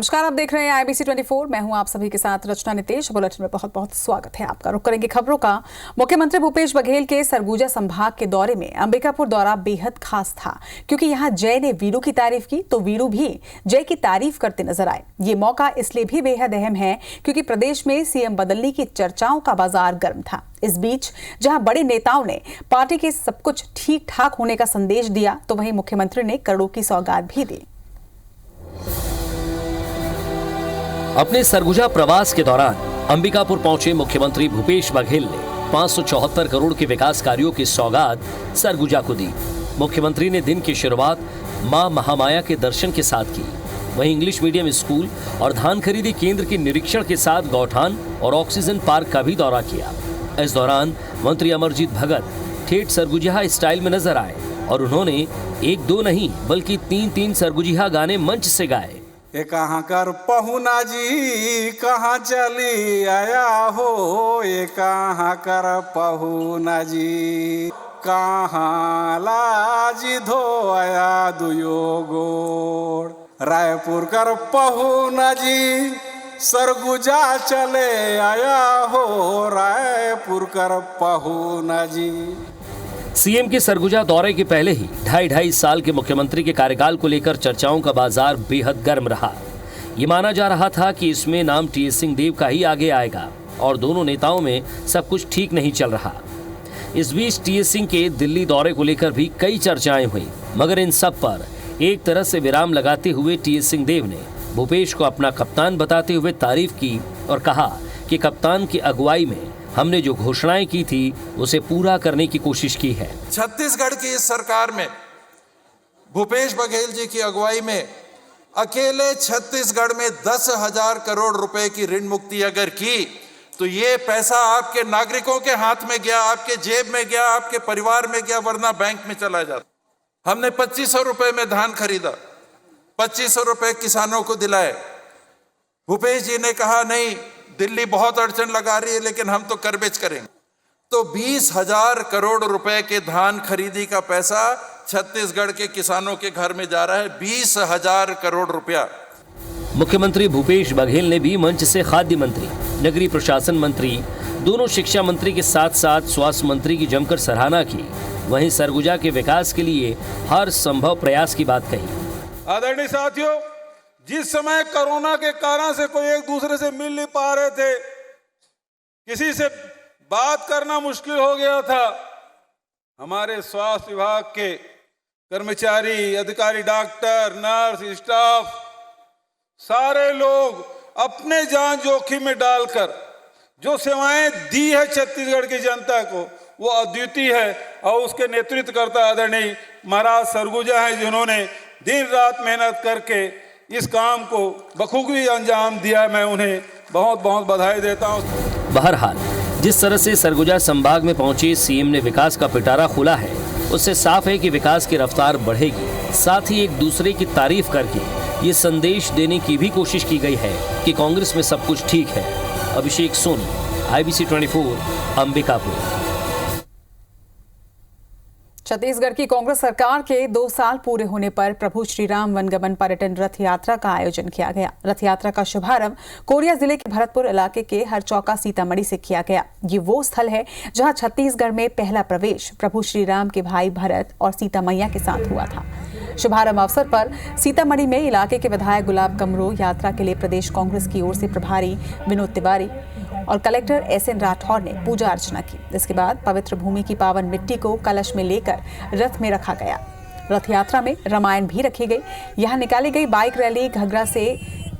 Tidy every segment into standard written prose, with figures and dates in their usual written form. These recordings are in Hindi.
नमस्कार, आप देख रहे हैं IBC 24। मैं हूं आप सभी के साथ रचना नितेश। बुलेटिन में बहुत बहुत स्वागत है आपका। रुक करेंगे खबरों का। मुख्यमंत्री भूपेश बघेल के सरगुजा संभाग के दौरे में अंबिकापुर दौरा बेहद खास था, क्योंकि यहां जय ने वीरू की तारीफ की तो वीरू भी जय की तारीफ करते नजर आए। ये मौका इसलिए भी बेहद अहम है क्योंकि प्रदेश में सीएम बदलने की चर्चाओं का बाजार गर्म था। इस बीच जहां बड़े नेताओं ने पार्टी के सब कुछ ठीक ठाक होने का संदेश दिया, तो वहीं मुख्यमंत्री ने करोड़ों की सौगात भी दी। अपने सरगुजा प्रवास के दौरान अंबिकापुर पहुंचे मुख्यमंत्री भूपेश बघेल ने 574 करोड़ के विकास कार्यों की सौगात सरगुजा को दी। मुख्यमंत्री ने दिन की शुरुआत मां महामाया के दर्शन के साथ की। वहीं इंग्लिश मीडियम स्कूल और धान खरीदी केंद्र के निरीक्षण के साथ गौठान और ऑक्सीजन पार्क का भी दौरा किया। इस दौरान मंत्री अमरजीत भगत ठेठ सरगुजिहा स्टाइल में नजर आए और उन्होंने एक दो नहीं बल्कि तीन सरगुजिहा गाने मंच से गाए। ये कहाँ कर पहुना जी कहाँ चली आया हो, ये कहाँ कर पहुना जी कहाँ लाजी धो आया दुयो गोड़। रायपुर कर पहुना जी सरगुजा चले आया हो, रायपुर कर पहुना जी। सीएम के सरगुजा दौरे के पहले ही ढाई साल के मुख्यमंत्री के कार्यकाल को लेकर चर्चाओं का बाजार बेहद गर्म रहा। ये माना जा रहा था कि इसमें नाम टीएस सिंहदेव का ही आगे आएगा और दोनों नेताओं में सब कुछ ठीक नहीं चल रहा। इस बीच टीएस सिंह के दिल्ली दौरे को लेकर भी कई चर्चाएं हुई, मगर इन सब पर एक तरह से विराम लगाते हुए टीएस सिंहदेव ने भूपेश को अपना कप्तान बताते हुए तारीफ की और कहा कि कप्तान की अगुवाई में हमने जो घोषणाएं की थी उसे पूरा करने की कोशिश की है। छत्तीसगढ़ की इस सरकार में भूपेश बघेल जी की अगुवाई में अकेले छत्तीसगढ़ में 10,000 करोड़ रुपए की ऋण मुक्ति अगर की तो ये पैसा आपके नागरिकों के हाथ में गया, आपके जेब में गया, आपके परिवार में गया, वरना बैंक में चला जाता। हमने 2500 रुपए में धान खरीदा, 2500 रुपए किसानों को दिलाए। भूपेश जी ने कहा नहीं, दिल्ली बहुत अड़चन लगा रही है लेकिन हम तो कर बेच करेंगे। तो 20,000 करोड़ रुपए के धान खरीदी का पैसा छत्तीसगढ़ के किसानों के घर में जा रहा है, 20,000 करोड़ रुपया। मुख्यमंत्री भूपेश बघेल ने भी मंच से खाद्य मंत्री, नगरीय प्रशासन मंत्री, दोनों शिक्षा मंत्री के साथ साथ स्वास्थ्य मंत्री की जमकर सराहना की। वहीं सरगुजा के विकास के लिए हर संभव प्रयास की बात कही। आदरणीय साथियों, जिस समय कोरोना के कारण से कोई एक दूसरे से मिल नहीं पा रहे थे, किसी से बात करना मुश्किल हो गया था, हमारे स्वास्थ्य विभाग के कर्मचारी, अधिकारी, डॉक्टर, नर्स, स्टाफ, सारे लोग अपने जान जोखिम में डालकर जो सेवाएं दी है छत्तीसगढ़ की जनता को, वो अद्वितीय है। और उसके नेतृत्व करता आदरणीय महाराज सरगुजा है, जिन्होंने दिन रात मेहनत करके इस काम को बखूबी अंजाम दिया। मैं उन्हें बहुत बहुत बधाई देता हूँ। बहरहाल जिस तरह से सरगुजा संभाग में पहुंचे सीएम ने विकास का पिटारा खोला है, उससे साफ है कि विकास की रफ्तार बढ़ेगी। साथ ही एक दूसरे की तारीफ करके ये संदेश देने की भी कोशिश की गई है कि कांग्रेस में सब कुछ ठीक है। अभिषेक सोनी, IBC 24, अंबिकापुर। छत्तीसगढ़ की कांग्रेस सरकार के 2 साल पूरे होने पर प्रभु श्री राम वनगमन पर्यटन रथ यात्रा का आयोजन किया गया। रथ यात्रा का शुभारंभ कोरिया जिले के भरतपुर इलाके के हरचौका सीतामढ़ी से किया गया। ये वो स्थल है जहां छत्तीसगढ़ में पहला प्रवेश प्रभु श्री राम के भाई भरत और सीता मैया के साथ हुआ था। शुभारंभ अवसर पर सीतामढ़ी में इलाके के विधायक गुलाब कमरो, यात्रा के लिए प्रदेश कांग्रेस की ओर से प्रभारी विनोद तिवारी और कलेक्टर SN राठौर ने पूजा अर्चना की। इसके बाद पवित्र भूमि की पावन मिट्टी को कलश में लेकर रथ में रखा गया। रथ यात्रा में रामायण भी रखी गई। यहाँ निकाली गई बाइक रैली घगरा से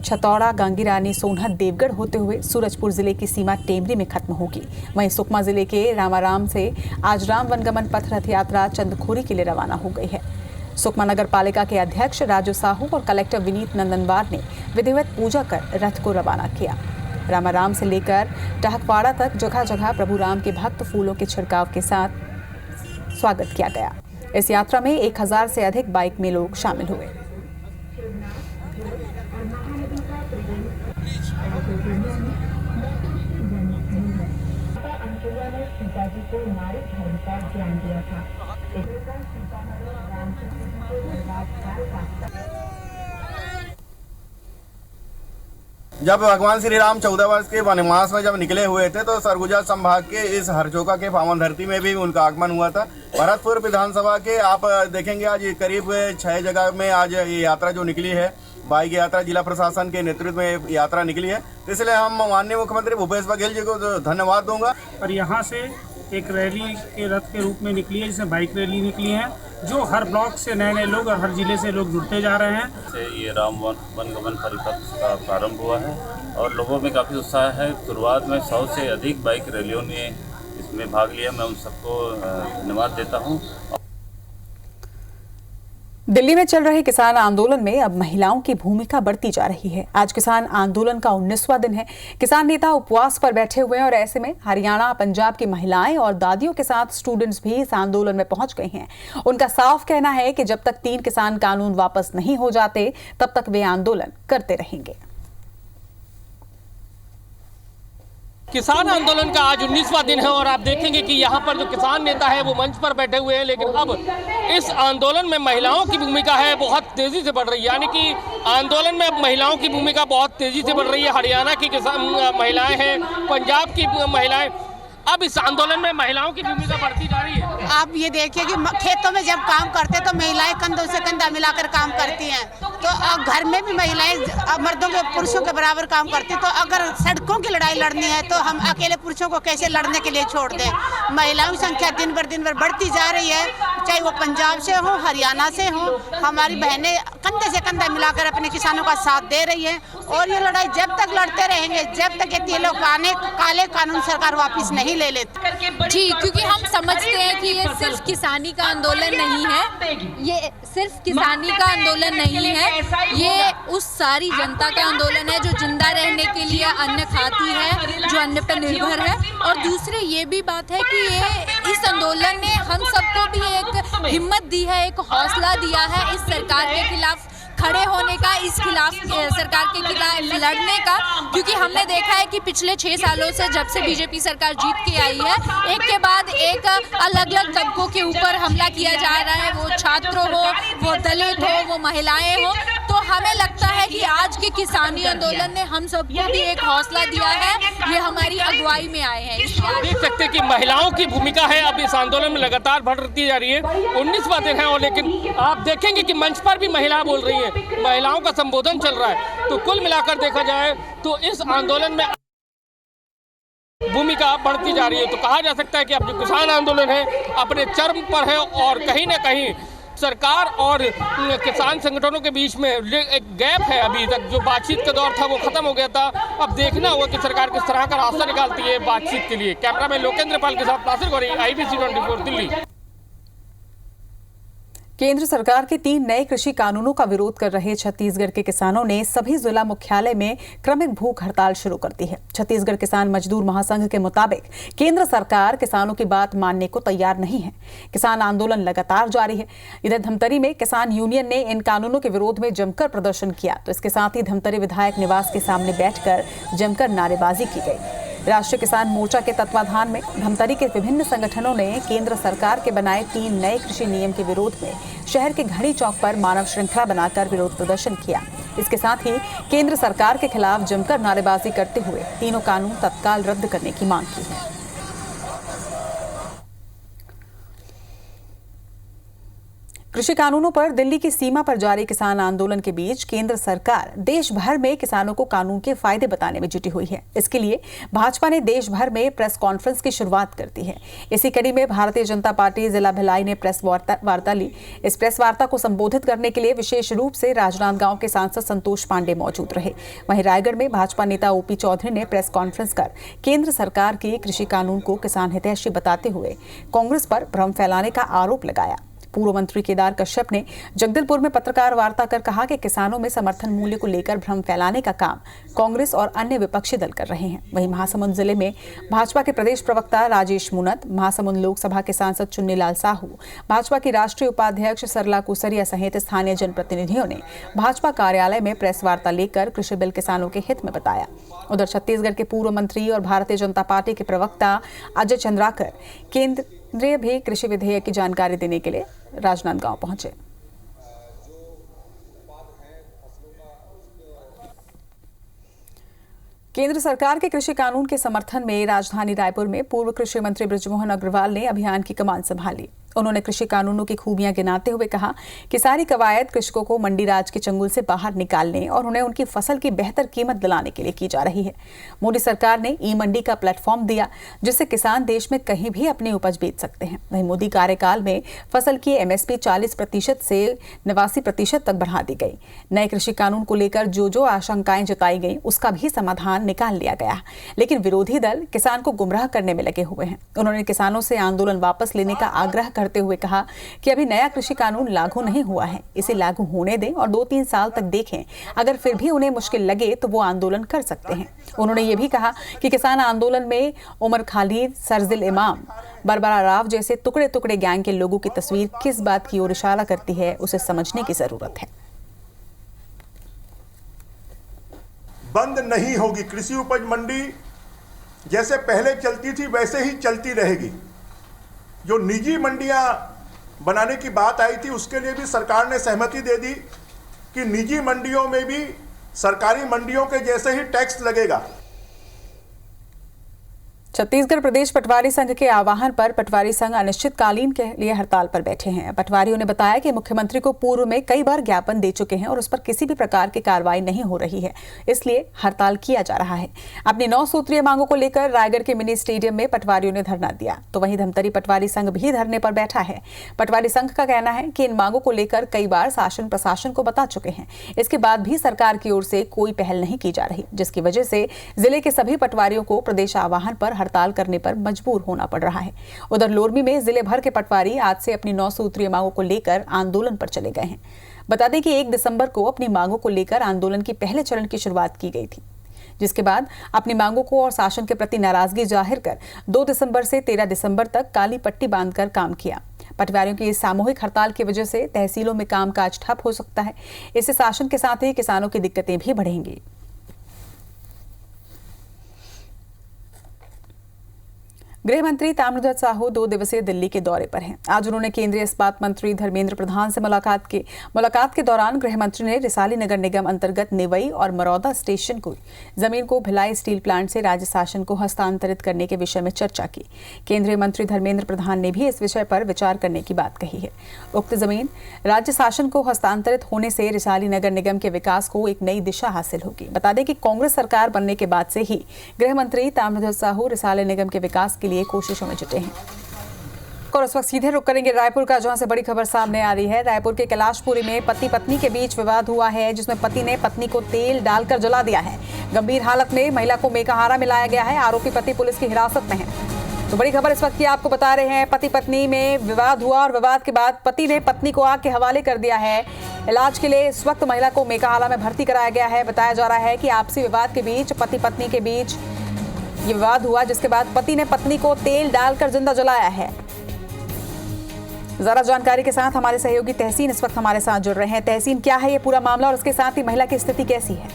छतौड़ा, गांगीरानी, सोनहत, देवगढ़ होते हुए सूरजपुर जिले की सीमा टेमरी में खत्म होगी। वहीं सुकमा जिले के रामाराम से आज राम वनगमन पथ रथ यात्रा चंदखोरी के लिए रवाना हो गई है। सुकमा नगर पालिका के अध्यक्ष राजू साहू और कलेक्टर विनीत नंदनवार ने विधिवत पूजा कर रथ को रवाना किया। रामाराम से लेकर टहकवाड़ा तक जगह जगह प्रभु राम के भक्त फूलों के छिड़काव के साथ स्वागत किया गया। इस यात्रा में 1000 से अधिक बाइक में लोग शामिल हुए। जब भगवान श्री राम 14 वर्ष के वनवास में जब निकले हुए थे तो सरगुजा संभाग के इस हरचौका के पावन धरती में भी उनका आगमन हुआ था। भरतपुर विधानसभा के आप देखेंगे आज करीब 6 जगह में आज ये यात्रा जो निकली है, बाइक यात्रा जिला प्रशासन के नेतृत्व में यात्रा निकली है। इसलिए हम माननीय मुख्यमंत्री भूपेश बघेल जी को धन्यवाद दूंगा। और यहाँ से एक रैली के रथ के रूप में निकली है, जिसमें बाइक रैली निकली है, जो हर ब्लॉक से नए नए लोग और हर जिले से लोग जुड़ते जा रहे हैं। से ये राम वनगमन परिपथ का प्रारंभ हुआ है और लोगों में काफ़ी उत्साह है। शुरुआत में 100 से अधिक बाइक रैलियों ने इसमें भाग लिया। मैं उन सबको धन्यवाद देता हूँ। दिल्ली में चल रहे किसान आंदोलन में अब महिलाओं की भूमिका बढ़ती जा रही है। आज किसान आंदोलन का 19वां दिन है। किसान नेता उपवास पर बैठे हुए हैं और ऐसे में हरियाणा, पंजाब की महिलाएं और दादियों के साथ स्टूडेंट्स भी इस आंदोलन में पहुंच गए हैं। उनका साफ कहना है कि जब तक 3 किसान कानून वापस नहीं हो जाते तब तक वे आंदोलन करते रहेंगे। किसान आंदोलन का आज 19वां दिन है और आप देखेंगे कि यहाँ पर जो किसान नेता है वो मंच पर बैठे हुए हैं, लेकिन अब इस आंदोलन में महिलाओं की भूमिका है बहुत तेजी से बढ़ रही है। यानी कि आंदोलन में अब महिलाओं की भूमिका बहुत तेजी से बढ़ रही है। हरियाणा की किसान महिलाएं हैं, पंजाब की महिलाएं, अब इस आंदोलन में महिलाओं की भूमिका बढ़ती जा रही है। आप ये देखिए कि खेतों में जब काम करते तो महिलाएं कंधों से कंधा मिलाकर काम करती हैं, तो घर में भी महिलाएं मर्दों के पुरुषों के बराबर काम करती। तो अगर सड़कों की लड़ाई लड़नी है तो हम अकेले पुरुषों को कैसे लड़ने के लिए छोड़ दें। महिलाओं की संख्या दिन भर बढ़ती जा रही है, चाहे वो पंजाब से हो, हरियाणा से हो। हमारी बहनें कंधे से कंधा मिलाकर अपने किसानों का साथ दे रही है और ये लड़ाई जब तक लड़ते रहेंगे जब तक ये लोग काले कानून सरकार वापिस नहीं ले लेते। जी, क्योंकि हम समझते हैं कि ये सिर्फ किसानी का आंदोलन नहीं है, ये सिर्फ किसानी का आंदोलन नहीं है, ये उस सारी जनता का आंदोलन है जो जिंदा रहने के लिए अन्न खाती है, जो अन्न पर निर्भर है। और दूसरे ये भी बात है कि ये इस आंदोलन ने हम सबको भी एक हिम्मत दी है, एक हौसला दिया है इस सरकार के खिलाफ खड़े होने का, इस खिलाफ सरकार के खिलाफ लड़ने का। क्योंकि हमने देखा है कि पिछले 6 सालों से जब से बीजेपी सरकार जीत के आई है, एक के बाद एक अलग अलग तबकों के ऊपर हमला किया जा रहा है, वो छात्र हो, वो दलित हो, वो महिलाएं हो। तो हमें लगता है कि आज के किसानी आंदोलन ने हम सबको भी एक हौसला दिया है, ये हमारी अगुवाई में आए हैं। देख सकते हैं कि महिलाओं की भूमिका है अब इस आंदोलन में लगातार बढ़ती जा रही है। 19वां दिन है और लेकिन आप देखेंगे कि मंच पर भी महिला बोल रही है, महिलाओं का संबोधन चल रहा है। तो कुल मिलाकर देखा जाए तो इस आंदोलन में भूमिका बढ़ती जा रही है। तो कहा जा सकता है कि अब जो किसान आंदोलन है अपने चरम पर है और कहीं ना कहीं सरकार और किसान संगठनों के बीच में एक गैप है। अभी तक जो बातचीत का दौर था वो खत्म हो गया था। अब देखना होगा कि सरकार किस तरह का रास्ता निकालती है बातचीत के लिए। कैमरामैन लोकेंद्र पाल के साथ नासिर गौरी, IBC 24 दिल्ली। केंद्र सरकार के 3 नए कृषि कानूनों का विरोध कर रहे छत्तीसगढ़ के किसानों ने सभी जिला मुख्यालय में क्रमिक भूख हड़ताल शुरू कर दी है। छत्तीसगढ़ किसान मजदूर महासंघ के मुताबिक केंद्र सरकार किसानों की बात मानने को तैयार नहीं है। किसान आंदोलन लगातार जारी है। इधर धमतरी में किसान यूनियन ने इन कानूनों के विरोध में जमकर प्रदर्शन किया, तो इसके साथ ही धमतरी विधायक निवास के सामने बैठकर जमकर नारेबाजी की गई। राष्ट्रीय किसान मोर्चा के तत्वाधान में धमतरी के विभिन्न संगठनों ने केंद्र सरकार के बनाए 3 नए कृषि नियम के विरोध में शहर के घड़ी चौक पर मानव श्रृंखला बनाकर विरोध प्रदर्शन किया। इसके साथ ही केंद्र सरकार के खिलाफ जमकर नारेबाजी करते हुए तीनों कानून तत्काल रद्द करने की मांग की है। कृषि कानूनों पर दिल्ली की सीमा पर जारी किसान आंदोलन के बीच केंद्र सरकार देश भर में किसानों को कानून के फायदे बताने में जुटी हुई है। इसके लिए भाजपा ने देश भर में प्रेस कॉन्फ्रेंस की शुरुआत कर दी है। इसी कड़ी में भारतीय जनता पार्टी जिला भिलाई ने प्रेस वार्ता ली। इस प्रेस वार्ता को संबोधित करने के लिए विशेष रूप से राजनांदगांव के सांसद संतोष पांडे मौजूद रहे। वहीं रायगढ़ में भाजपा नेता OP चौधरी ने प्रेस कॉन्फ्रेंस कर केंद्र सरकार के कृषि कानून को किसान हितैषी बताते हुए कांग्रेस पर भ्रम फैलाने का आरोप लगाया। पूर्व मंत्री केदार कश्यप ने जगदलपुर में पत्रकार वार्ता कर कहा कि किसानों में समर्थन मूल्य को लेकर भ्रम फैलाने का काम कांग्रेस और अन्य विपक्षी दल कर रहे हैं। वहीं महासमुंद जिले में भाजपा के प्रदेश प्रवक्ता राजेश मुनत, महासमुंद लोकसभा के सांसद चुन्नीलाल साहू, भाजपा की राष्ट्रीय उपाध्यक्ष सरला कुसरिया सहित स्थानीय जनप्रतिनिधियों ने भाजपा कार्यालय में प्रेस वार्ता लेकर कृषि बिल किसानों के हित में बताया। उधर छत्तीसगढ़ के पूर्व मंत्री और भारतीय जनता पार्टी के प्रवक्ता अजय चंद्राकर केंद्रीय भी कृषि विधेयक की जानकारी देने के लिए राजनांदगांव पहुंचे। केंद्र सरकार के कृषि कानून के समर्थन में राजधानी रायपुर में पूर्व कृषि मंत्री बृजमोहन अग्रवाल ने अभियान की कमान संभाली। उन्होंने कृषि कानूनों की खूबियां गिनाते हुए कहा कि सारी कवायद कृषकों को मंडी राज के चंगुल से बाहर निकालने और उन्हें उनकी फसल की बेहतर कीमत दिलाने के लिए की जा रही है। मोदी सरकार ने ई मंडी का प्लेटफॉर्म दिया जिससे किसान देश में कहीं भी अपनी उपज बेच सकते हैं। वहीं मोदी कार्यकाल में फसल की MSP 40% से 89% तक बढ़ा दी गई। नए कृषि कानून को लेकर जो आशंकाएं जताई गई उसका भी समाधान निकाल लिया गया, लेकिन विरोधी दल किसान को गुमराह करने में लगे हुए हैं। उन्होंने किसानों से आंदोलन वापस लेने का आग्रह करते हुए कहा कि अभी नया कृषि कानून लागू नहीं हुआ है, इसे लागू होने दें और 2-3 साल तक देखें। अगर फिर भी उन्हें मुश्किल लगे तो वो आंदोलन कर सकते हैं। उन्होंने ये भी कहा कि किसान आंदोलन में उमर खालिद, सरजिल इमाम, बरबरा राव जैसे टुकड़े टुकड़े गैंग के लोगों की तस्वीर किस बात की ओर इशारा करती है, उसे समझने की जरूरत है। बंद नहीं होगी कृषि उपज मंडी, जैसे पहले चलती थी वैसे ही चलती रहेगी। जो निजी मंडियां बनाने की बात आई थी उसके लिए भी सरकार ने सहमति दे दी कि निजी मंडियों में भी सरकारी मंडियों के जैसे ही टैक्स लगेगा। छत्तीसगढ़ प्रदेश पटवारी संघ के आह्वान पर पटवारी संघ अनिश्चितकालीन के लिए हड़ताल पर बैठे हैं। पटवारियों ने बताया कि मुख्यमंत्री को पूर्व में कई बार ज्ञापन दे चुके हैं और उस पर किसी भी प्रकार की कार्रवाई नहीं हो रही है, इसलिए हड़ताल किया जा रहा है। अपनी 9 सूत्रीय मांगों को लेकर रायगढ़ के मिनी स्टेडियम में पटवारियों ने धरना दिया, तो वहीं धमतरी पटवारी संघ भी धरने पर बैठा है। पटवारी संघ का कहना है कि इन मांगों को लेकर कई बार शासन प्रशासन को बता चुके हैं, इसके बाद भी सरकार की ओर से कोई पहल नहीं की जा रही, जिसकी वजह से जिले के सभी पटवारियों को प्रदेश आह्वान पर हड़ताल करने पर मजबूर होना पड़ रहा है। उधर लोरमी में जिले भर के पटवारी आज से अपनी 9 सूत्रीय मांगों को लेकर आंदोलन पर चले गए हैं। बता दें कि 1 दिसंबर को अपनी मांगों को लेकर आंदोलन की पहले चरण की शुरुआत की गई थी, जिसके बाद अपनी मांगों को और शासन के प्रति नाराजगी जाहिर कर 2 दिसंबर से 13 दिसंबर तक काली पट्टी बांधकर काम किया। पटवारियों की इस सामूहिक हड़ताल की वजह से तहसीलों में कामकाज ठप हो सकता है। इससे शासन के साथ ही किसानों की दिक्कतें भी बढ़ेंगी। गृह मंत्री ताम्रध्वज साहू 2 दिवसीय दिल्ली के दौरे पर हैं। आज उन्होंने केंद्रीय इस्पात मंत्री धर्मेंद्र प्रधान से मुलाकात के दौरान गृह मंत्री ने रिसाली नगर निगम अंतर्गत निवई और मरौदा स्टेशन को जमीन को भिलाई स्टील प्लांट से राज्य शासन को हस्तांतरित करने के विषय में चर्चा की। केंद्रीय मंत्री धर्मेंद्र प्रधान ने भी इस विषय पर विचार करने की बात कही है। उक्त जमीन राज्य शासन को हस्तांतरित होने से रिसाली नगर निगम के विकास को एक नई दिशा हासिल होगी। बता दें कि कांग्रेस सरकार बनने के बाद से ही गृह मंत्री ताम्रध्वज साहू रिसाली निगम के विकास के लिए कोशिशों में जुटे हैं। और इस वक्त सीधे रुक करेंगे रायपुर का, जहां से बड़ी खबर सामने आ रही है। रायपुर के कैलाशपुरी में पति पत्नी के बीच विवाद हुआ है, जिसमें पति ने पत्नी को तेल डालकर जला दिया है। गंभीर हालत में महिला को मेकाहारा में लाया गया है। आरोपी पति पुलिस की हिरासत में है। तो बड़ी खबर इस वक्त की आपको बता रहे हैं। पति पत्नी में विवाद हुआ और विवाद के बाद पति ने पत्नी को आग के हवाले कर दिया है। इलाज के लिए इस वक्त महिला को मेकाहारा में भर्ती कराया गया है। बताया जा रहा है कि आपसी विवाद के बीच पति पत्नी के बीच ये विवाद हुआ, जिसके बाद पति ने पत्नी को तेल डालकर जिंदा जलाया है। जरा जानकारी के साथ हमारे सहयोगी तहसीन इस वक्त हमारे साथ जुड़ रहे हैं। तहसीन, क्या है ये पूरा मामला और उसके साथ ही महिला की स्थिति कैसी है?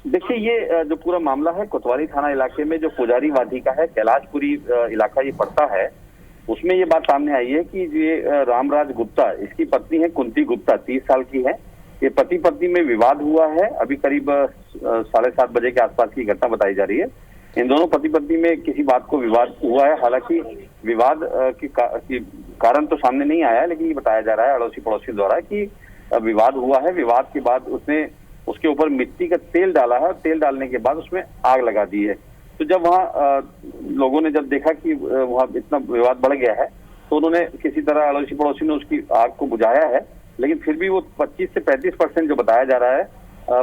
देखिए, ये जो पूरा मामला है कोतवाली थाना इलाके में जो पुजारी वादी का है, कैलाशपुरी इलाका ये पड़ता है, उसमें ये बात सामने आई है कि ये रामराज गुप्ता, इसकी पत्नी है कुंती गुप्ता, 30 साल की है। ये पति पत्नी में विवाद हुआ है। अभी करीब 7:30 बजे के आसपास की घटना बताई जा रही है। इन दोनों पति पत्नी में किसी बात को विवाद हुआ है। हालांकि विवाद की कारण तो सामने नहीं आया है, लेकिन ये बताया जा रहा है अड़ोसी पड़ोसी द्वारा कि विवाद हुआ है। विवाद के बाद उसने उसके ऊपर मिट्टी का तेल डाला है और तेल डालने के बाद उसमें आग लगा दी है। तो जब वहाँ लोगों ने जब देखा कि वहाँ इतना विवाद बढ़ गया है, तो उन्होंने किसी तरह अड़ोसी पड़ोसी ने उसकी आग को बुझाया है। लेकिन फिर भी वो 25 से 35% जो बताया जा रहा है,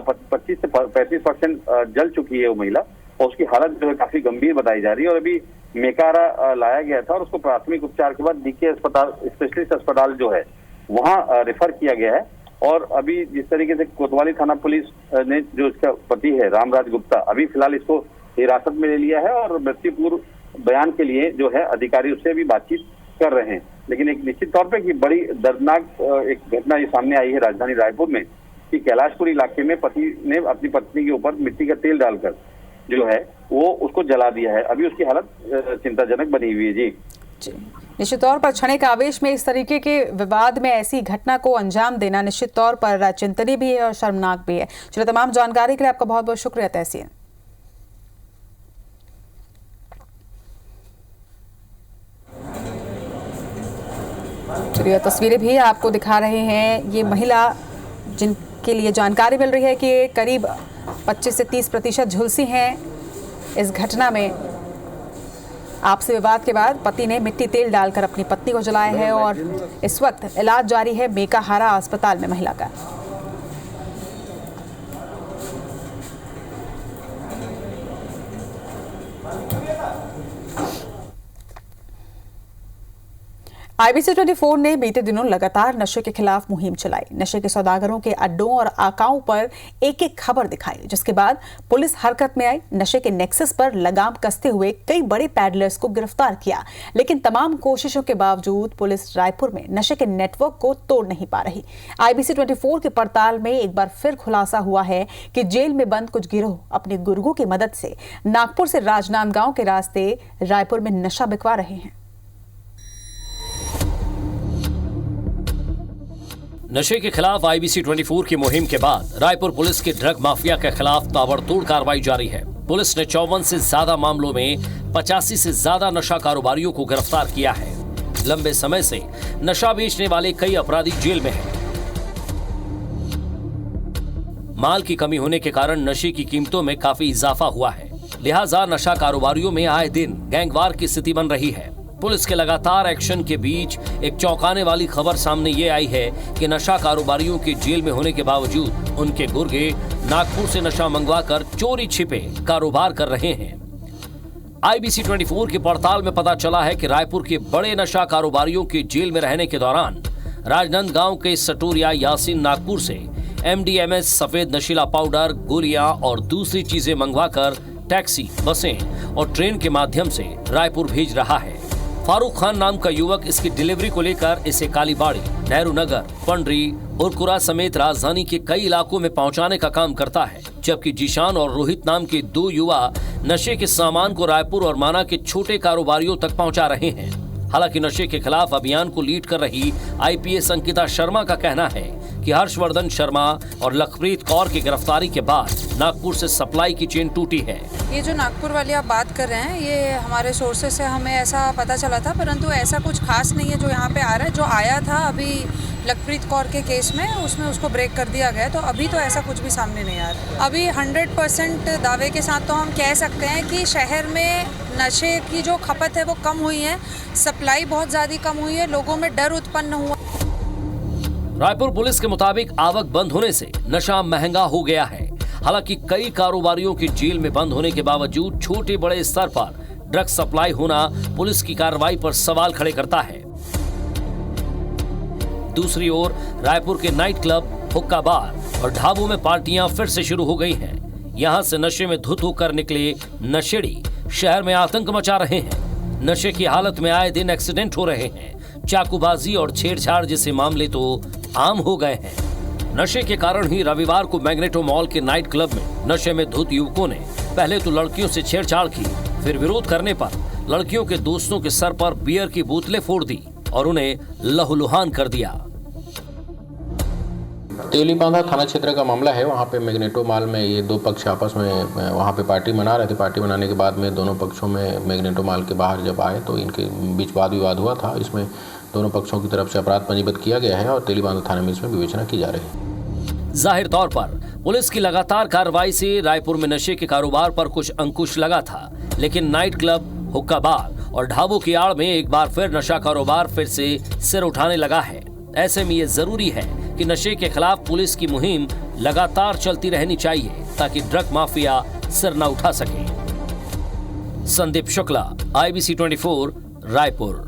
25 से 35% जल चुकी है वो महिला, और उसकी हालत जो है काफी गंभीर बताई जा रही है। और अभी मेकाहारा लाया गया था और उसको प्राथमिक उपचार के बाद डीके अस्पताल, स्पेशलिस्ट अस्पताल जो है वहाँ रेफर किया गया है। और अभी जिस तरीके से कोतवाली थाना पुलिस ने जो इसका पति है रामराज गुप्ता, अभी फिलहाल इसको हिरासत में ले लिया है और मृत्यु पूर्व बयान के लिए जो है अधिकारी उससे भी बातचीत कर रहे हैं। लेकिन एक निश्चित तौर पे कि बड़ी दर्दनाक एक घटना ये सामने आई है राजधानी रायपुर में कि कैलाशपुरी इलाके में पति ने अपनी पत्नी के ऊपर मिट्टी का तेल डालकर जो है वो उसको जला दिया है। अभी उसकी हालत चिंताजनक बनी हुई है। जी, निश्चित तौर पर क्षणिक आवेश में इस तरीके के विवाद में ऐसी घटना को अंजाम देना निश्चित तौर पर चिंतनीय भी है और शर्मनाक भी है। चलिए, तमाम जानकारी के लिए आपका बहुत बहुत शुक्रिया तहसीन। चलिए तस्वीरें भी आपको दिखा रहे हैं। ये महिला जिनके लिए जानकारी मिल रही है कि करीब 25 से 30% झुलसी हैं इस घटना में। आपसी विवाद के बाद पति ने मिट्टी तेल डालकर अपनी पत्नी को जलाया है और इस वक्त इलाज जारी है मेकाहारा अस्पताल में महिला का। IBC 24 ने बीते दिनों लगातार नशे के खिलाफ मुहिम चलाई। नशे के सौदागरों के अड्डों और आकाओं पर एक एक खबर दिखाई, जिसके बाद पुलिस हरकत में आई। नशे के नेक्सस पर लगाम कसते हुए कई बड़े पैडलर्स को गिरफ्तार किया, लेकिन तमाम कोशिशों के बावजूद पुलिस रायपुर में नशे के नेटवर्क को तोड़ नहीं पा रही। IBC 24 की पड़ताल में एक बार फिर खुलासा हुआ है कि जेल में बंद कुछ गिरोह अपने गुर्गों की मदद से नागपुर से राजनांदगांव के रास्ते रायपुर में नशा बिकवा रहे हैं। नशे के खिलाफ IBC 24 की मुहिम के बाद रायपुर पुलिस की ड्रग माफिया के खिलाफ ताबड़तोड़ कार्रवाई जारी है। पुलिस ने 54 से ज्यादा मामलों में 85 से ज्यादा नशा कारोबारियों को गिरफ्तार किया है। लंबे समय से नशा बेचने वाले कई अपराधी जेल में हैं। माल की कमी होने के कारण नशे की कीमतों में काफी इजाफा हुआ है, लिहाजा नशा कारोबारियों में आए दिन गैंगवार की स्थिति बन रही है। पुलिस के लगातार एक्शन के बीच एक चौंकाने वाली खबर सामने ये आई है कि नशा कारोबारियों के जेल में होने के बावजूद उनके गुर्गे नागपुर से नशा मंगवाकर चोरी छिपे कारोबार कर रहे हैं। IBC 24 की पड़ताल में पता चला है कि रायपुर के बड़े नशा कारोबारियों के जेल में रहने के दौरान राजनांदगांव के सटोरिया यासीन नागपुर से MDMS, सफेद नशीला पाउडर, गोलियां और दूसरी चीजें मंगवाकर टैक्सी, बसें और ट्रेन के माध्यम से रायपुर भेज रहा है। फारूक खान नाम का युवक इसकी डिलीवरी को लेकर इसे कालीबाड़ी, नेहरू नगर, पंडरी, उरकुरा समेत राजधानी के कई इलाकों में पहुंचाने का काम करता है, जबकि जीशान और रोहित नाम के 2 युवा नशे के सामान को रायपुर और माना के छोटे कारोबारियों तक पहुंचा रहे हैं। हालांकि नशे के खिलाफ अभियान को लीड कर रही IPS अंकिता शर्मा का कहना है कि हर्षवर्धन शर्मा और लखप्रीत कौर की गिरफ्तारी के बाद नागपुर से सप्लाई की चेन टूटी है। ये जो नागपुर वाली आप बात कर रहे हैं, ये हमारे सोर्सेज से हमें ऐसा पता चला था, परंतु ऐसा कुछ खास नहीं है जो यहाँ पे आ रहा है। जो आया था अभी लखप्रीत कौर के केस में, उसमें उसको ब्रेक कर दिया गया, तो अभी तो ऐसा कुछ भी सामने नहीं आ रहा। अभी 100% दावे के साथ तो हम कह सकते हैं कि शहर में नशे की जो खपत है वो कम हुई है, सप्लाई बहुत ज़्यादा कम हुई है, लोगों में डर उत्पन्न हुआ। रायपुर पुलिस के मुताबिक आवक बंद होने से नशा महंगा हो गया है। हालांकि कई कारोबारियों के जेल में बंद होने के बावजूद छोटे बड़े स्तर पर ड्रग सप्लाई होना पुलिस की कार्रवाई पर सवाल खड़े करता है। दूसरी ओर रायपुर के नाइट क्लब, हुक्का बार और ढाबों में पार्टियां फिर से शुरू हो गई हैं। यहां से नशे में धुत होकर निकले नशेड़ी शहर में आतंक मचा रहे हैं। नशे की हालत में आए दिन एक्सीडेंट हो रहे हैं। चाकूबाजी और छेड़छाड़ जैसे मामले तो आम हो गए हैं। नशे के कारण ही रविवार को मैग्नेटो मॉल के नाइट क्लब में नशे में धुत युवकों ने पहले तो लड़कियों से छेड़छाड़ की, फिर विरोध करने पर लड़कियों के दोस्तों के सर पर बियर की बोतलें फोड़ दी और उन्हें लहूलुहान कर दिया। तेलीबांधा थाना क्षेत्र का मामला है। वहाँ पे मैग्नेटो मॉल में ये 2 पक्ष आपस में वहाँ पे पार्टी मना रहे थे। पार्टी मनाने के बाद में दोनों पक्षों में मैग्नेटो मॉल के बाहर जब आए तो इनके बीच वाद विवाद हुआ था। इसमें दोनों पक्षों की तरफ से अपराध पंजीबद्ध किया गया है और तेलीबांधा थाने में इसमें विवेचना की जा रही है। जाहिर तौर पर पुलिस की लगातार कार्रवाई से रायपुर में नशे के कारोबार पर कुछ अंकुश लगा था, लेकिन नाइट क्लब, हुक्का बार और ढाबों की आड़ में एक बार फिर नशा कारोबार फिर से सिर उठाने लगा है। ऐसे में ये जरूरी है कि नशे के खिलाफ पुलिस की मुहिम लगातार चलती रहनी चाहिए ताकि ड्रग माफिया सिर न उठा सके। संदीप शुक्ला, IBC 24, रायपुर।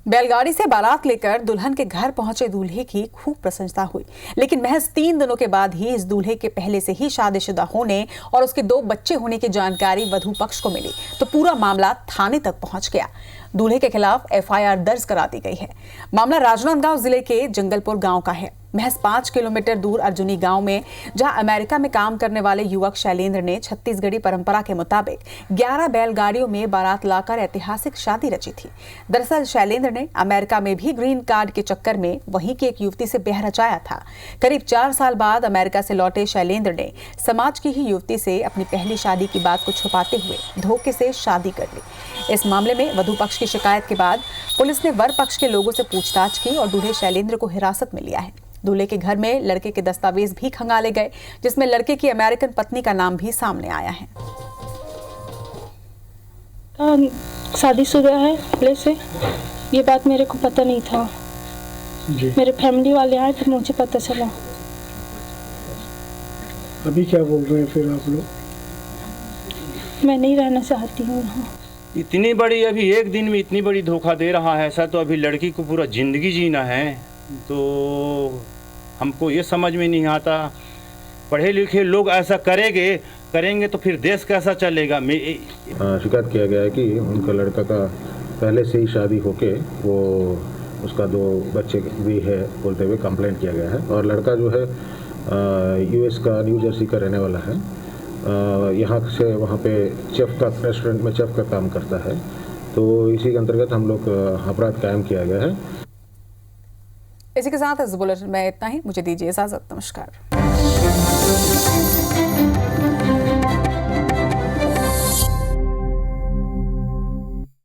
बैलगाड़ी से बारात लेकर दुल्हन के घर पहुंचे दूल्हे की खूब प्रशंसा हुई, लेकिन महज 3 दिनों के बाद ही इस दूल्हे के पहले से ही शादीशुदा होने और उसके 2 बच्चे होने की जानकारी वधू पक्ष को मिली तो पूरा मामला थाने तक पहुंच गया। दूल्हे के खिलाफ FIR दर्ज करा दी गई है। मामला राजनांदगांव जिले के जंगलपुर गांव का है। महज 5 किलोमीटर दूर अर्जुनी गांव में, जहां अमेरिका में काम करने वाले युवक शैलेंद्र ने छत्तीसगढ़ी परंपरा के मुताबिक 11 बैलगाड़ियों में बारात लाकर ऐतिहासिक शादी रची थी। दरअसल शैलेंद्र ने अमेरिका में भी ग्रीन कार्ड के चक्कर में वहीं की एक युवती से ब्याह रचाया था। करीब 4 साल बाद अमेरिका से लौटे शैलेंद्र ने समाज की ही युवती से अपनी पहली शादी की बात को छुपाते हुए धोखे से शादी कर ली। इस मामले में वधू पक्ष की शिकायत के बाद पुलिस ने वर पक्ष के लोगों से पूछताछ की और दूल्हे शैलेंद्र को हिरासत में लिया है। दूल्हे के घर में लड़के के दस्तावेज भी खंगाले गए, जिसमें लड़के की अमेरिकन पत्नी का नाम भी सामने आया है। शादीशुदा है पहले से, ये बात मेरे को पता नहीं था जी। मेरे फैमिली वाले आए फिर मुझे पता चला। अभी क्या बोल रहे हैं फिर आप लोग? मैं नहीं रहना चाहती हूँ यहाँ। इतनी बड़ी, अभी एक दिन में इतनी बड़ी धोखा दे रहा है ऐसा, तो अभी लड़की को पूरा ज़िंदगी जीना है। तो हमको ये समझ में नहीं आता, पढ़े लिखे लोग ऐसा करेंगे तो फिर देश कैसा चलेगा। शिकायत किया गया है कि उनका लड़का का पहले से ही शादी होके वो उसका 2 बच्चे भी है बोलते हुए कंप्लेंट किया गया है। और लड़का जो है यूएस का न्यू जर्सी का रहने वाला है। यहाँ से वहाँ पे रेस्टोरेंट में चेफ का काम करता है। तो इसी के अंतर्गत हम लोग अपराध कायम किया गया है। इसी के साथ इस बुलेटिन में इतना ही। मुझे दीजिए इजाजत। नमस्कार।